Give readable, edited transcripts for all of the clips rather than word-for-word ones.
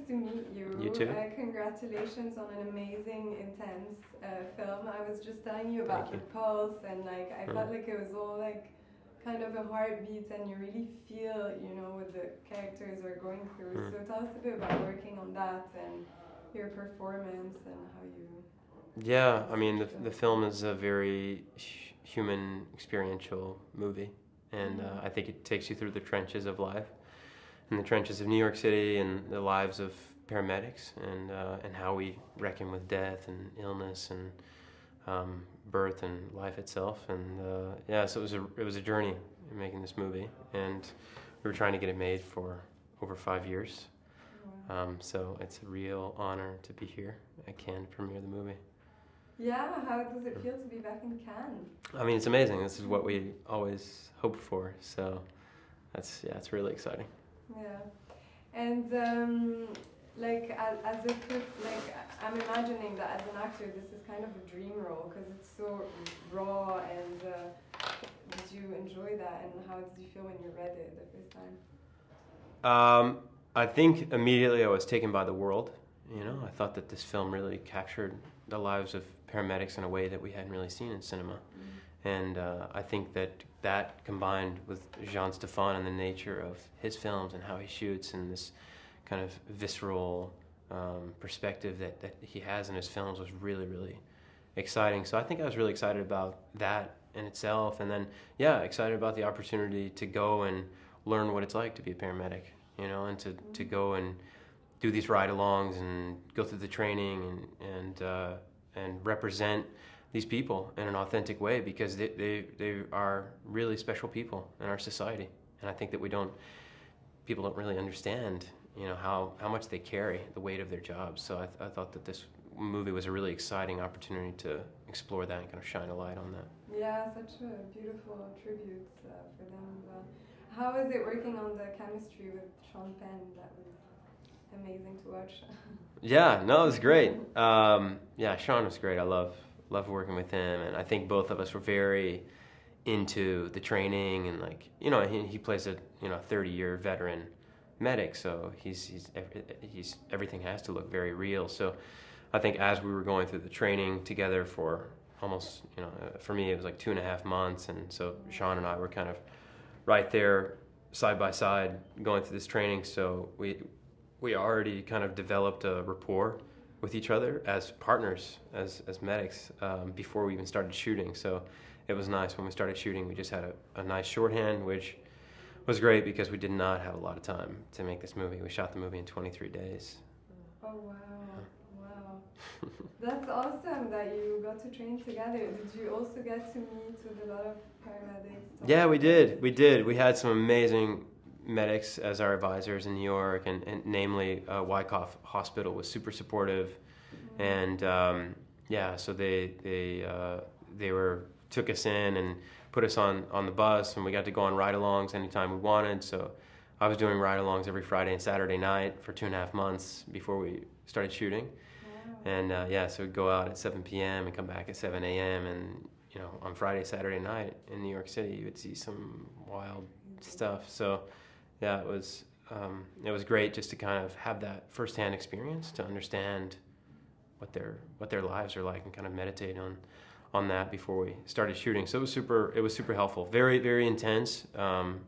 to meet you. You too. Congratulations on an amazing, intense film. I was just telling you about the pulse, and like I felt like it was all like kind of a heartbeat, and you really feel, you know, what the characters are going through. So tell us a bit about working on that and your performance and how you... Yeah, I mean, the film is a very human, experiential movie, and I think it takes you through the trenches of life, and the trenches of New York City, and the lives of paramedics, and how we reckon with death and illness and birth and life itself. And yeah, so it was a journey in making this movie, and we were trying to get it made for over 5 years. So it's a real honor to be here at Cannes to premiere the movie. Yeah, how does it feel to be back in Cannes? I mean, it's amazing. This is what we always hoped for. So it's really exciting. Yeah, and like I'm imagining that as an actor, this is kind of a dream role because it's so raw. And did you enjoy that? And how did you feel when you read it the first time? I think immediately I was taken by the world. You know, I thought that this film really captured the lives of paramedics in a way that we hadn't really seen in cinema. And I think that combined with Jean Stéphane and the nature of his films and how he shoots and this kind of visceral perspective that he has in his films was really, really exciting. So I think I was really excited about that in itself, and then, yeah, excited about the opportunity to go and learn what it's like to be a paramedic, you know, and to go and do these ride-alongs and go through the training and represent these people in an authentic way, because they are really special people in our society. And I think that people don't really understand, you know, how much they carry, the weight of their jobs. So I thought that this movie was a really exciting opportunity to explore that and kind of shine a light on that. Yeah, such a beautiful tribute for them as well. How is it working on the chemistry with Sean Penn? That was amazing to watch. Yeah, no, it was great. Yeah, Sean was great. I love working with him, and I think both of us were very into the training, and like, you know, he plays a 30-year veteran medic, so he's everything has to look very real. So I think as we were going through the training together for almost, you know, for me it was like 2.5 months, and so Sean and I were kind of right there side by side going through this training. So we already kind of developed a rapport with each other as partners, as medics, before we even started shooting. So it was nice when we started shooting. We just had a nice shorthand, which was great because we did not have a lot of time to make this movie. We shot the movie in 23 days. Oh, wow. Wow. That's awesome that you got to train together. Did you also get to meet with a lot of paramedics? Yeah, we did. We had some amazing medics as our advisors in New York, and namely Wyckoff Hospital was super supportive, and yeah, so they took us in and put us on the bus, and we got to go on ride-alongs anytime we wanted. So I was doing ride-alongs every Friday and Saturday night for 2.5 months before we started shooting. Wow. And yeah, so we'd go out at 7 p.m. and come back at 7 a.m. and, you know, on Friday, Saturday night in New York City, you would see some wild stuff. So yeah, it was great just to kind of have that firsthand experience to understand what their lives are like and kind of meditate on that before we started shooting. So it was super helpful. Very, very intense,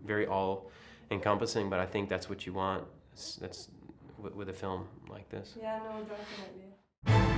very all-encompassing, but I think that's what you want. That's with a film like this. Yeah, no, definitely.